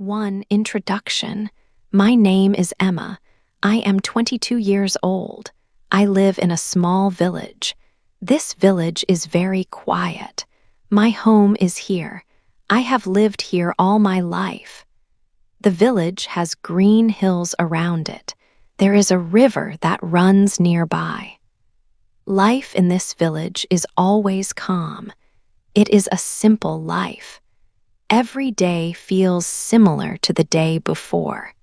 1 Introduction. My name is Emma. I am 22 years old. I live in a small village. This village is very quiet. My home is here. I have lived here all my life. The village has green hills around it. There is a river that runs nearby. Life in this village is always calm. It is a simple life. Every day feels similar to the day before.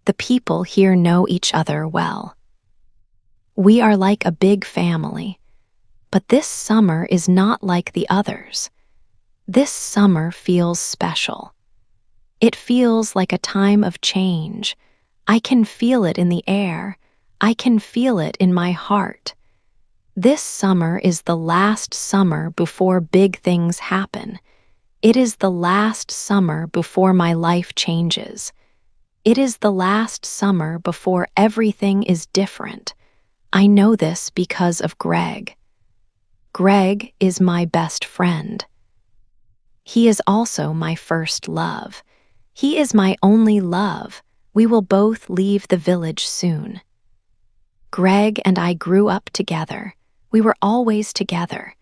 The people here know each other well. We are like a big family, but this summer is not like the others. This summer feels special. It feels like a time of change. I can feel it in the air. I can feel it in my heart. This summer is the last summer before big things happen. It is the last summer before my life changes. It is the last summer before everything is different. I know this because of Greg. Greg is my best friend. He is also my first love. He is my only love. We will both leave the village soon. Greg and I grew up together. We were always together.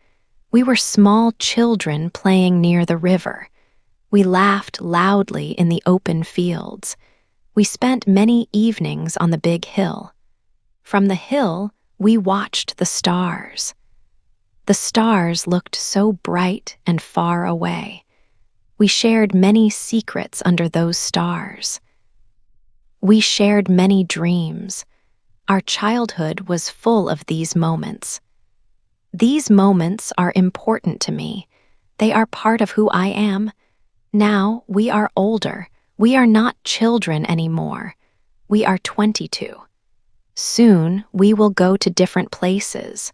We were small children playing near the river. We laughed loudly in the open fields. We spent many evenings on the big hill. From the hill, we watched the stars. The stars looked so bright and far away. We shared many secrets under those stars. We shared many dreams. Our childhood was full of these moments. These moments are important to me. They are part of who I am. Now we are older. We are not children anymore. We are 22. Soon we will go to different places.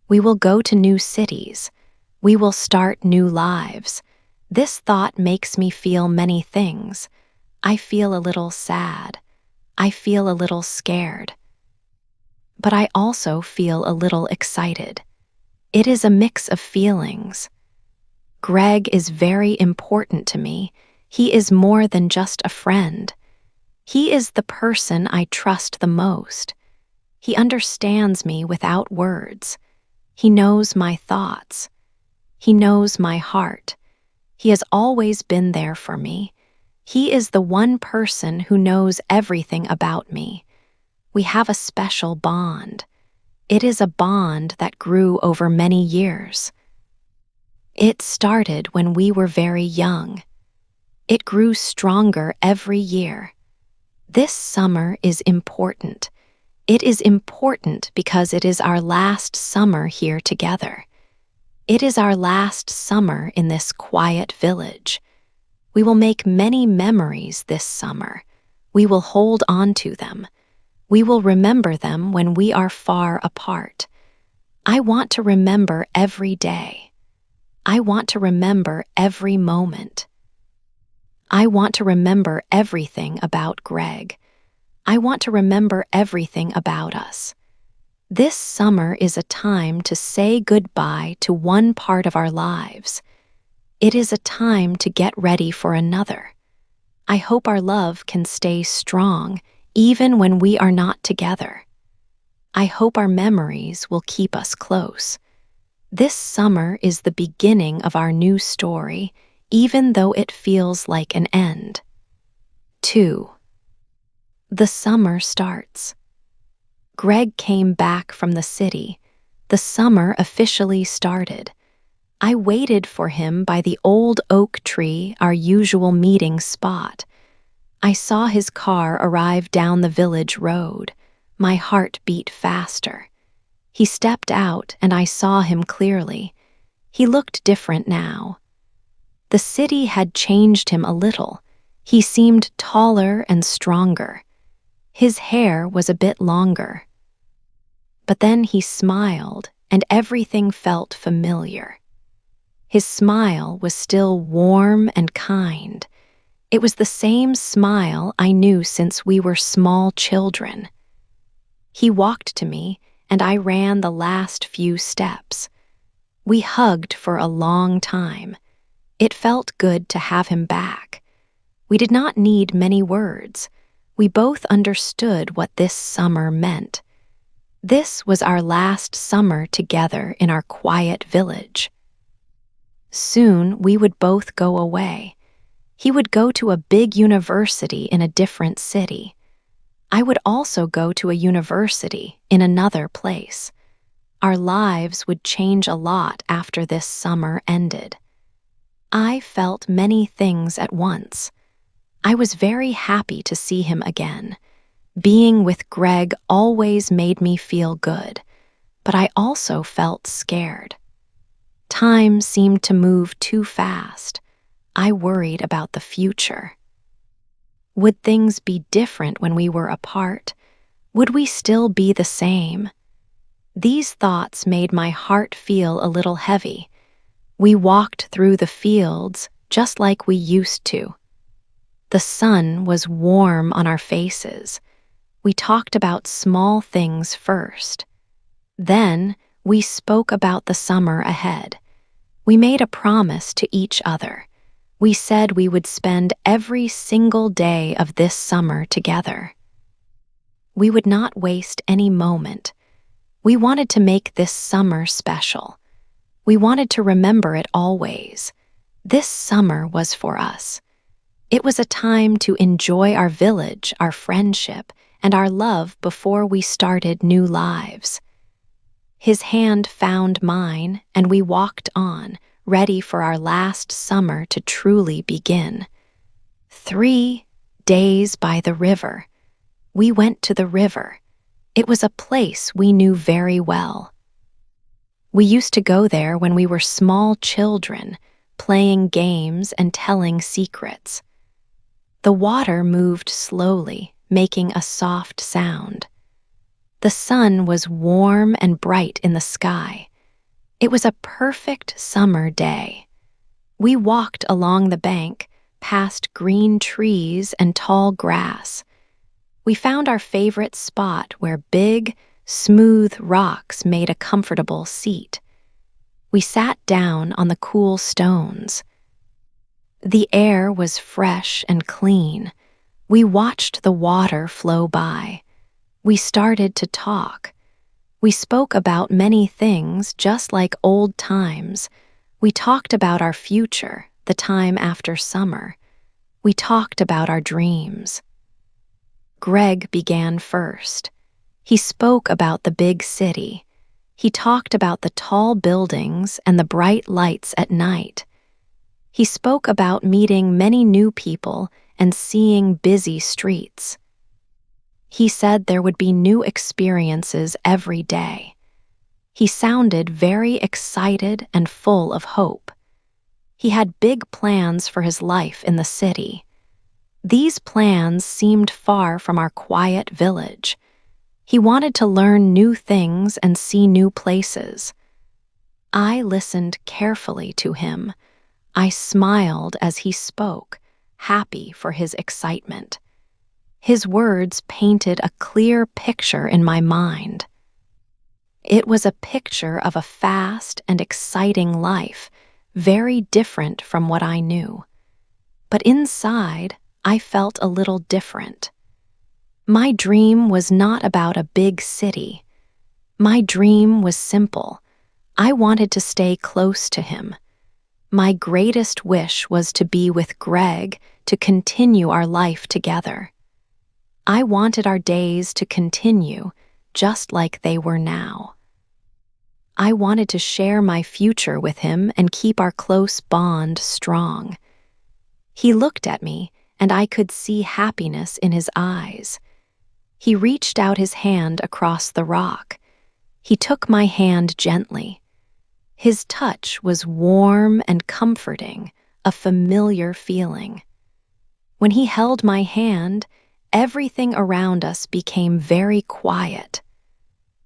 We will go to new cities. We will start new lives. This thought makes me feel many things. I feel a little sad. I feel a little scared. But I also feel a little excited. It is a mix of feelings. Greg is very important to me. He is more than just a friend. He is the person I trust the most. He understands me without words. He knows my thoughts. He knows my heart. He has always been there for me. He is the one person who knows everything about me. We have a special bond. It is a bond that grew over many years. It started when we were very young. It grew stronger every year. This summer is important. It is important because it is our last summer here together. It is our last summer in this quiet village. We will make many memories this summer. We will hold on to them. We will remember them when we are far apart. I want to remember every day. I want to remember every moment. I want to remember everything about Greg. I want to remember everything about us. This summer is a time to say goodbye to one part of our lives. It is a time to get ready for another. I hope our love can stay strong even when we are not together. I hope our memories will keep us close. This summer is the beginning of our new story, even though it feels like an end. 2. The summer starts. Greg came back from the city. The summer officially started. I waited for him by the old oak tree, our usual meeting spot. I saw his car arrive down the village road. My heart beat faster. He stepped out and I saw him clearly. He looked different now. The city had changed him a little. He seemed taller and stronger. His hair was a bit longer. But then he smiled and everything felt familiar. His smile was still warm and kind. It was the same smile I knew since we were small children. He walked to me, and I ran the last few steps. We hugged for a long time. It felt good to have him back. We did not need many words. We both understood what this summer meant. This was our last summer together in our quiet village. Soon we would both go away. He would go to a big university in a different city. I would also go to a university in another place. Our lives would change a lot after this summer ended. I felt many things at once. I was very happy to see him again. Being with Greg always made me feel good, but I also felt scared. Time seemed to move too fast. I worried about the future. Would things be different when we were apart? Would we still be the same? These thoughts made my heart feel a little heavy. We walked through the fields just like we used to. The sun was warm on our faces. We talked about small things first. Then we spoke about the summer ahead. We made a promise to each other. We said we would spend every single day of this summer together. We would not waste any moment. We wanted to make this summer special. We wanted to remember it always. This summer was for us. It was a time to enjoy our village, our friendship, and our love before we started new lives. His hand found mine, and we walked on, ready for our last summer to truly begin. 3 days by the river. We went to the river. It was a place we knew very well. We used to go there when we were small children, playing games and telling secrets. The water moved slowly, making a soft sound. The sun was warm and bright in the sky. It was a perfect summer day. We walked along the bank, past green trees and tall grass. We found our favorite spot where big, smooth rocks made a comfortable seat. We sat down on the cool stones. The air was fresh and clean. We watched the water flow by. We started to talk. We spoke about many things just like old times. We talked about our future, the time after summer. We talked about our dreams. Greg began first. He spoke about the big city. He talked about the tall buildings and the bright lights at night. He spoke about meeting many new people and seeing busy streets. He said there would be new experiences every day. He sounded very excited and full of hope. He had big plans for his life in the city. These plans seemed far from our quiet village. He wanted to learn new things and see new places. I listened carefully to him. I smiled as he spoke, happy for his excitement. His words painted a clear picture in my mind. It was a picture of a fast and exciting life, very different from what I knew. But inside, I felt a little different. My dream was not about a big city. My dream was simple. I wanted to stay close to him. My greatest wish was to be with Greg, to continue our life together. I wanted our days to continue, just like they were now. I wanted to share my future with him and keep our close bond strong. He looked at me, and I could see happiness in his eyes. He reached out his hand across the rock. He took my hand gently. His touch was warm and comforting, a familiar feeling. When he held my hand, everything around us became very quiet.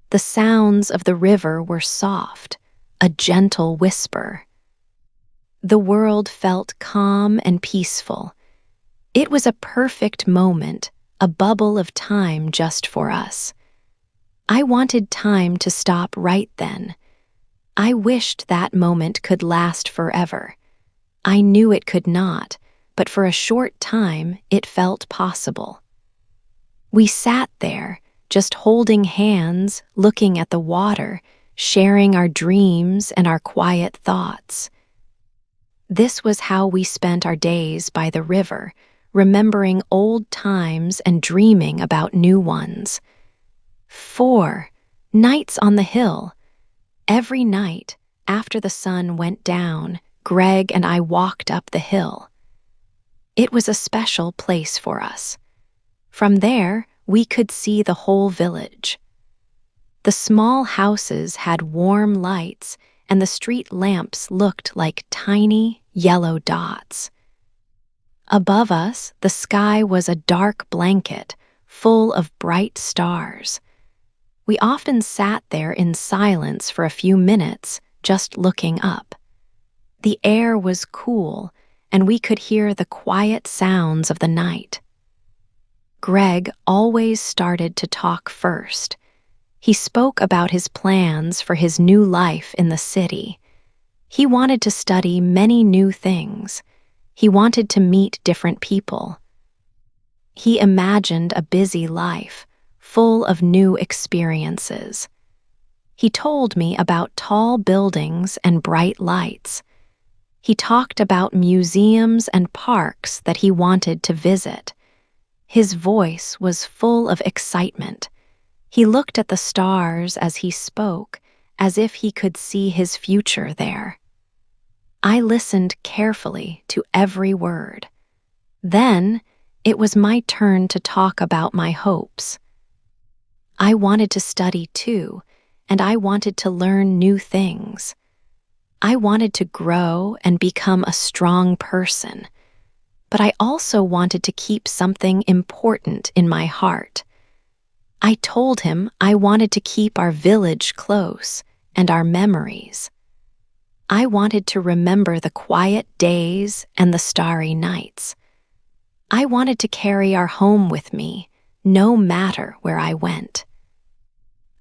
The sounds of the river were soft, a gentle whisper. The world felt calm and peaceful. It was a perfect moment, a bubble of time just for us. I wanted time to stop right then. I wished that moment could last forever. I knew it could not, but for a short time it felt possible. We sat there, just holding hands, looking at the water, sharing our dreams and our quiet thoughts. This was how we spent our days by the river, remembering old times and dreaming about new ones. 4. Nights on the hill. Every night, after the sun went down, Greg and I walked up the hill. It was a special place for us. From there, we could see the whole village. The small houses had warm lights, and the street lamps looked like tiny, yellow dots. Above us, the sky was a dark blanket, full of bright stars. We often sat there in silence for a few minutes, just looking up. The air was cool, and we could hear the quiet sounds of the night. Greg always started to talk first. He spoke about his plans for his new life in the city. He wanted to study many new things. He wanted to meet different people. He imagined a busy life, full of new experiences. He told me about tall buildings and bright lights. He talked about museums and parks that he wanted to visit. His voice was full of excitement. He looked at the stars as he spoke, as if he could see his future there. I listened carefully to every word. Then, it was my turn to talk about my hopes. I wanted to study too, and I wanted to learn new things. I wanted to grow and become a strong person, but I also wanted to keep something important in my heart. I told him I wanted to keep our village close and our memories. I wanted to remember the quiet days and the starry nights. I wanted to carry our home with me, no matter where I went.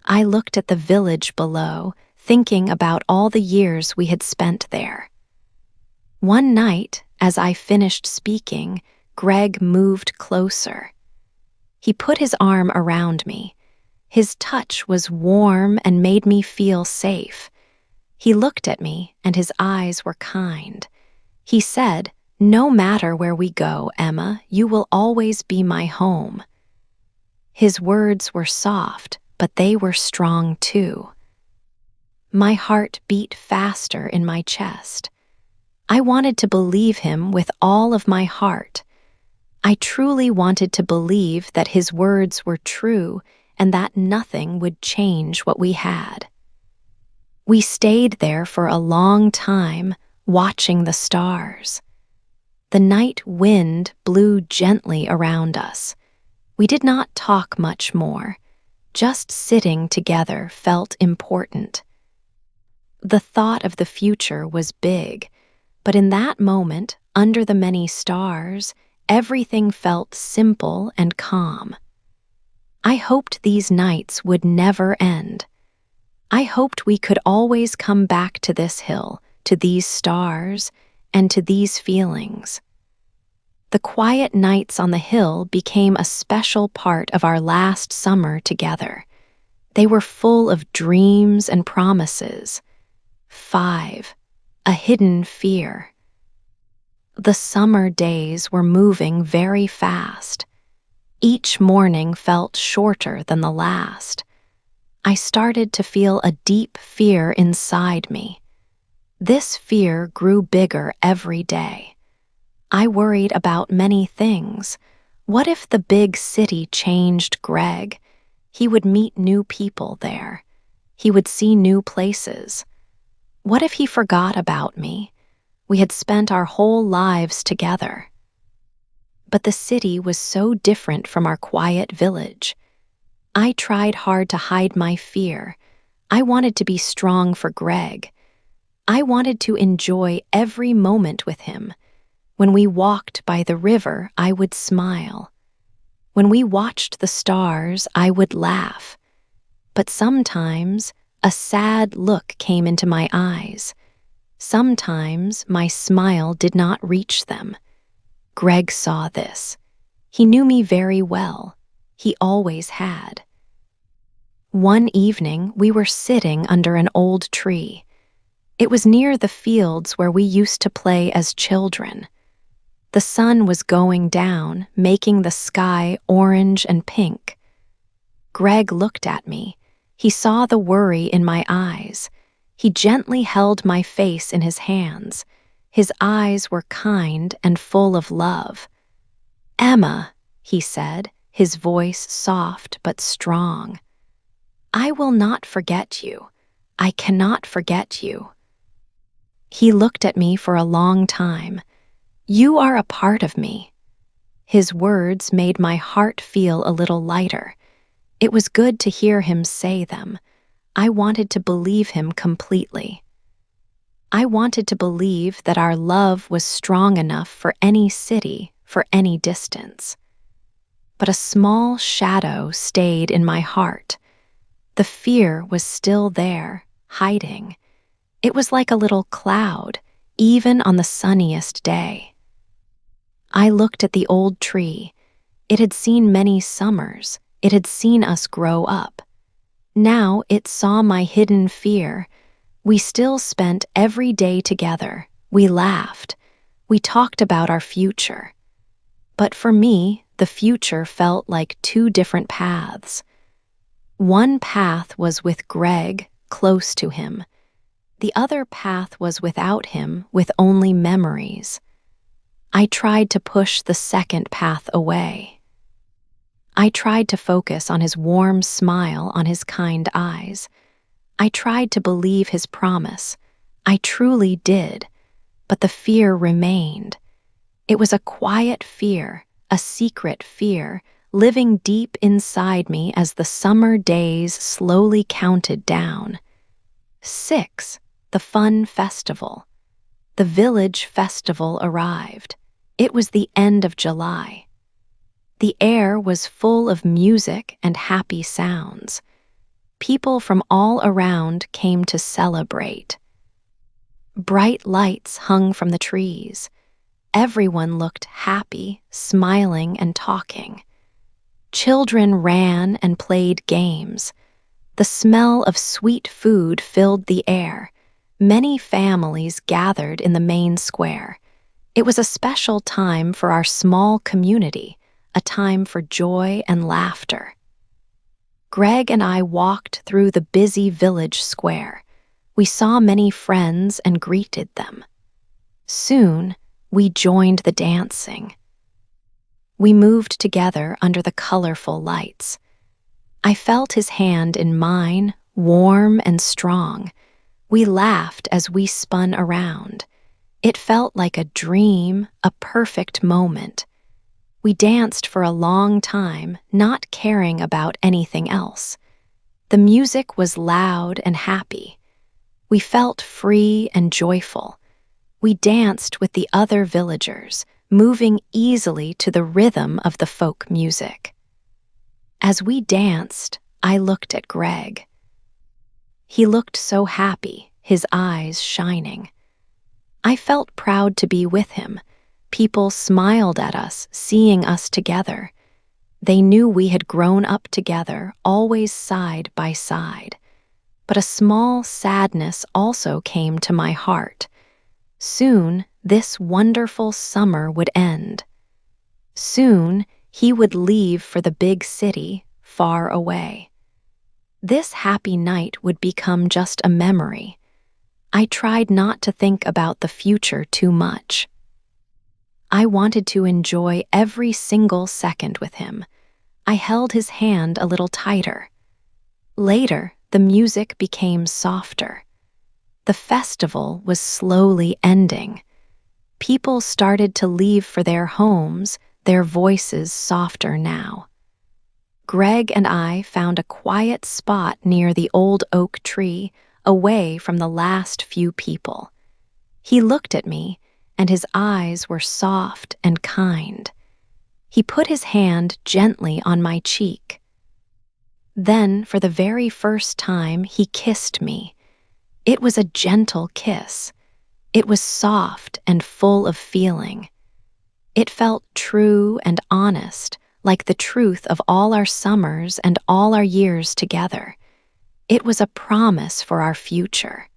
I looked at the village below, thinking about all the years we had spent there. One night, as I finished speaking, Greg moved closer. He put his arm around me. His touch was warm and made me feel safe. He looked at me, and his eyes were kind. He said, "No matter where we go, Emma, you will always be my home." His words were soft, but they were strong too. My heart beat faster in my chest. I wanted to believe him with all of my heart. I truly wanted to believe that his words were true and that nothing would change what we had. We stayed there for a long time, watching the stars. The night wind blew gently around us. We did not talk much more. Just sitting together felt important. The thought of the future was big, but in that moment, under the many stars, everything felt simple and calm. I hoped these nights would never end. I hoped we could always come back to this hill, to these stars, and to these feelings. The quiet nights on the hill became a special part of our last summer together. They were full of dreams and promises. 5. A hidden fear. The summer days were moving very fast. Each morning felt shorter than the last. I started to feel a deep fear inside me. This fear grew bigger every day. I worried about many things. What if the big city changed Greg? He would meet new people there. He would see new places. What if he forgot about me? We had spent our whole lives together. But the city was so different from our quiet village. I tried hard to hide my fear. I wanted to be strong for Greg. I wanted to enjoy every moment with him. When we walked by the river, I would smile. When we watched the stars, I would laugh. But sometimes, a sad look came into my eyes. Sometimes, my smile did not reach them. Greg saw this. He knew me very well. He always had. One evening, we were sitting under an old tree. It was near the fields where we used to play as children. The sun was going down, making the sky orange and pink. Greg looked at me. He saw the worry in my eyes. He gently held my face in his hands. His eyes were kind and full of love. "Emma," he said, his voice soft but strong. "I will not forget you. I cannot forget you." He looked at me for a long time. "You are a part of me." His words made my heart feel a little lighter. It was good to hear him say them. I wanted to believe him completely. I wanted to believe that our love was strong enough for any city, for any distance. But a small shadow stayed in my heart. The fear was still there, hiding. It was like a little cloud, even on the sunniest day. I looked at the old tree. It had seen many summers. It had seen us grow up. Now it saw my hidden fear. We still spent every day together. We laughed. We talked about our future. But for me, the future felt like two different paths. One path was with Greg, close to him. The other path was without him, with only memories. I tried to push the second path away. I tried to focus on his warm smile, on his kind eyes. I tried to believe his promise. I truly did, but the fear remained. It was a quiet fear, a secret fear, living deep inside me as the summer days slowly counted down. 6. The fun festival. The village festival arrived. It was the end of July. The air was full of music and happy sounds. People from all around came to celebrate. Bright lights hung from the trees. Everyone looked happy, smiling and talking. Children ran and played games. The smell of sweet food filled the air. Many families gathered in the main square. It was a special time for our small community, a time for joy and laughter. Greg and I walked through the busy village square. We saw many friends and greeted them. Soon, we joined the dancing. We moved together under the colorful lights. I felt his hand in mine, warm and strong. We laughed as we spun around. It felt like a dream, a perfect moment. We danced for a long time, not caring about anything else. The music was loud and happy. We felt free and joyful. We danced with the other villagers, moving easily to the rhythm of the folk music. As we danced, I looked at Greg. He looked so happy, his eyes shining. I felt proud to be with him. People smiled at us, seeing us together. They knew we had grown up together, always side by side. But a small sadness also came to my heart. Soon, this wonderful summer would end. Soon, he would leave for the big city, far away. This happy night would become just a memory. I tried not to think about the future too much. I wanted to enjoy every single second with him. I held his hand a little tighter. Later, the music became softer. The festival was slowly ending. People started to leave for their homes, their voices softer now. Greg and I found a quiet spot near the old oak tree, away from the last few people. He looked at me, and his eyes were soft and kind. He put his hand gently on my cheek. Then, for the very first time, he kissed me. It was a gentle kiss. It was soft and full of feeling. It felt true and honest, like the truth of all our summers and all our years together. It was a promise for our future.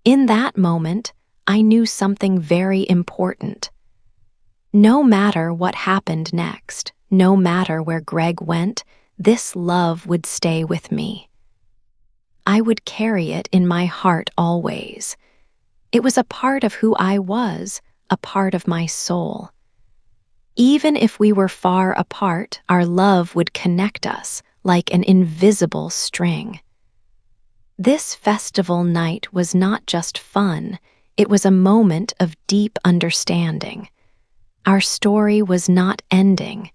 In that moment, I knew something very important. No matter what happened next, no matter where Greg went, this love would stay with me. I would carry it in my heart always. It was a part of who I was, a part of my soul. Even if we were far apart, our love would connect us like an invisible string. This festival night was not just fun, it was a moment of deep understanding. Our story was not ending.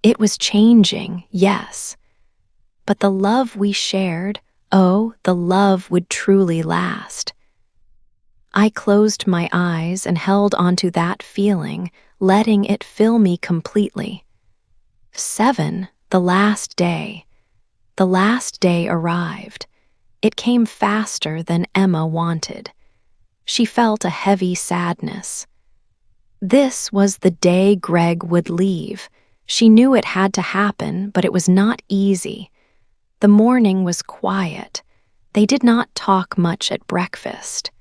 It was changing, yes. But the love we shared, oh, the love would truly last. I closed my eyes and held onto that feeling, letting it fill me completely. 7, the last day. The last day arrived. It came faster than Emma wanted. She felt a heavy sadness. This was the day Greg would leave. She knew it had to happen, but it was not easy. The morning was quiet. They did not talk much at breakfast.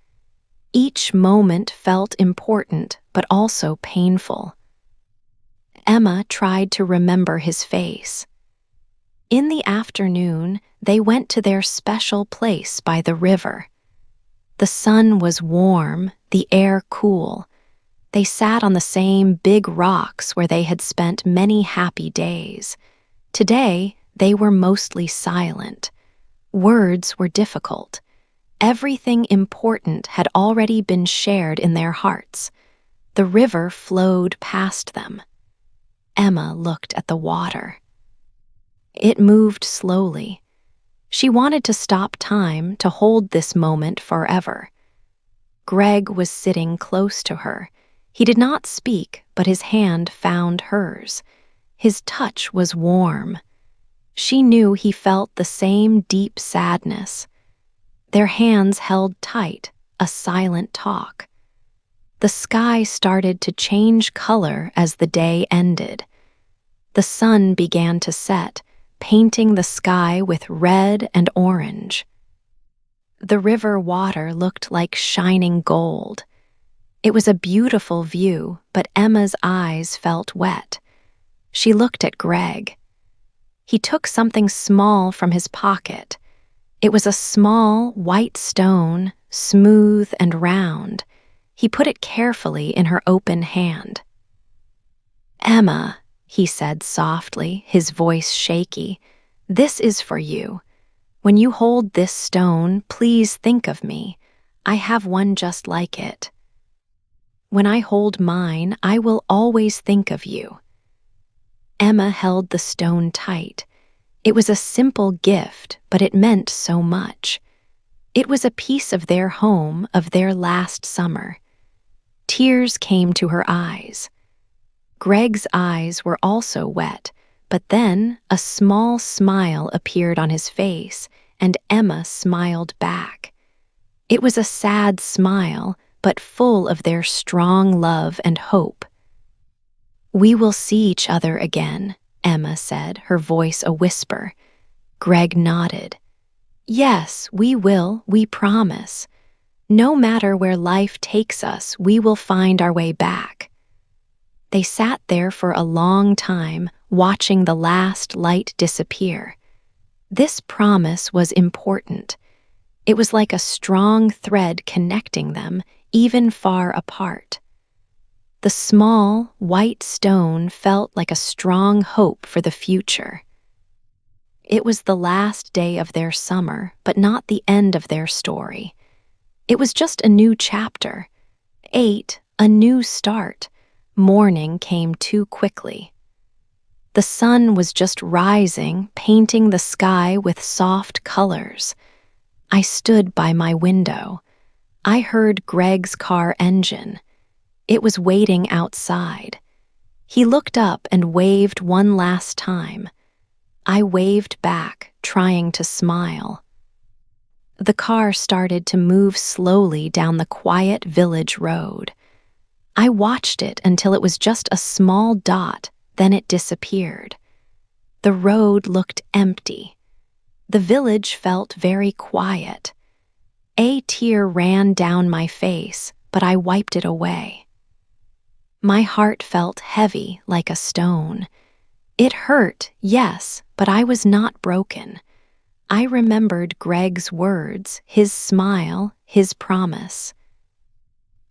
Each moment felt important, but also painful. Emma tried to remember his face. In the afternoon, they went to their special place by the river. The sun was warm, the air cool. They sat on the same big rocks where they had spent many happy days. Today, they were mostly silent. Words were difficult. Everything important had already been shared in their hearts. The river flowed past them. Emma looked at the water. It moved slowly. She wanted to stop time to hold this moment forever. Greg was sitting close to her. He did not speak, but his hand found hers. His touch was warm. She knew he felt the same deep sadness. Their hands held tight, a silent talk. The sky started to change color as the day ended. The sun began to set, painting the sky with red and orange. The river water looked like shining gold. It was a beautiful view, but Emma's eyes felt wet. She looked at Greg. He took something small from his pocket. It was a small, white stone, smooth and round. He put it carefully in her open hand. "Emma," he said softly, his voice shaky, "this is for you. When you hold this stone, please think of me. I have one just like it. When I hold mine, I will always think of you." Emma held the stone tight. It was a simple gift, but it meant so much. It was a piece of their home, of their last summer. Tears came to her eyes. Greg's eyes were also wet, but then a small smile appeared on his face, and Emma smiled back. It was a sad smile, but full of their strong love and hope. "We will see each other again," Emma said, her voice a whisper. Greg nodded. "Yes, we will, we promise. No matter where life takes us, we will find our way back." They sat there for a long time, watching the last light disappear. This promise was important. It was like a strong thread connecting them, even far apart. The small, white stone felt like a strong hope for the future. It was the last day of their summer, but not the end of their story. It was just a new chapter. 8, a new start. Morning came too quickly. The sun was just rising, painting the sky with soft colors. I stood by my window. I heard Greg's car engine. It was waiting outside. He looked up and waved one last time. I waved back, trying to smile. The car started to move slowly down the quiet village road. I watched it until it was just a small dot, then it disappeared. The road looked empty. The village felt very quiet. A tear ran down my face, but I wiped it away. My heart felt heavy like a stone. It hurt, yes, but I was not broken. I remembered Greg's words, his smile, his promise.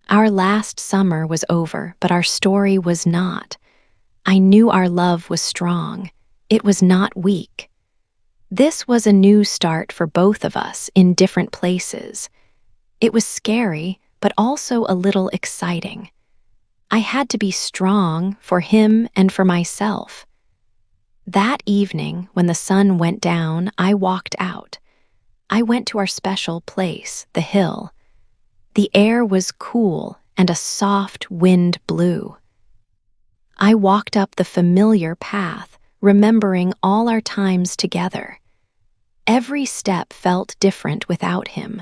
Our last summer was over, but our story was not. I knew our love was strong. It was not weak. This was a new start for both of us in different places. It was scary, but also a little exciting. I had to be strong for him and for myself. That evening, when the sun went down, I walked out. I went to our special place, the hill. The air was cool and a soft wind blew. I walked up the familiar path, remembering all our times together. Every step felt different without him.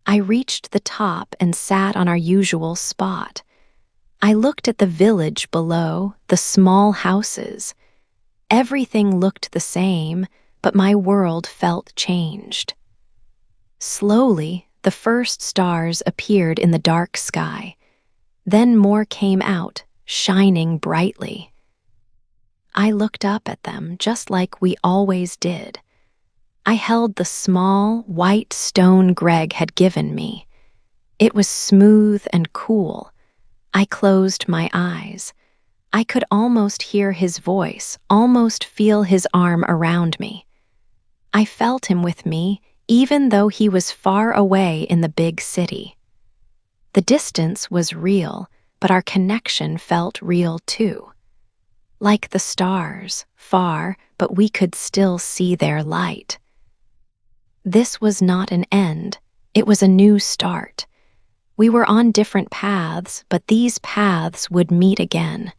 I reached the top and sat on our usual spot. I looked at the village below, the small houses. Everything looked the same, but my world felt changed. Slowly, the first stars appeared in the dark sky. Then more came out, shining brightly. I looked up at them just like we always did. I held the small, white stone Greg had given me. It was smooth and cool. I closed my eyes. I could almost hear his voice, almost feel his arm around me. I felt him with me, even though he was far away in the big city. The distance was real, but our connection felt real too. Like the stars, far, but we could still see their light. This was not an end, it was a new start. We were on different paths, but these paths would meet again.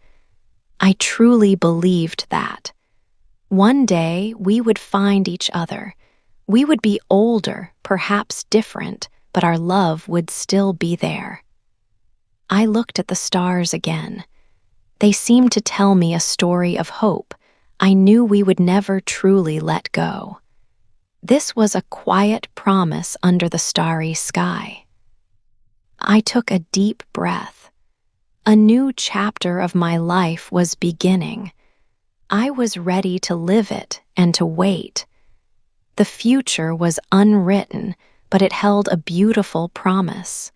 I truly believed that. One day we would find each other. We would be older, perhaps different, but our love would still be there. I looked at the stars again. They seemed to tell me a story of hope. I knew we would never truly let go. This was a quiet promise under the starry sky. I took a deep breath. A new chapter of my life was beginning. I was ready to live it and to wait. The future was unwritten, but it held a beautiful promise.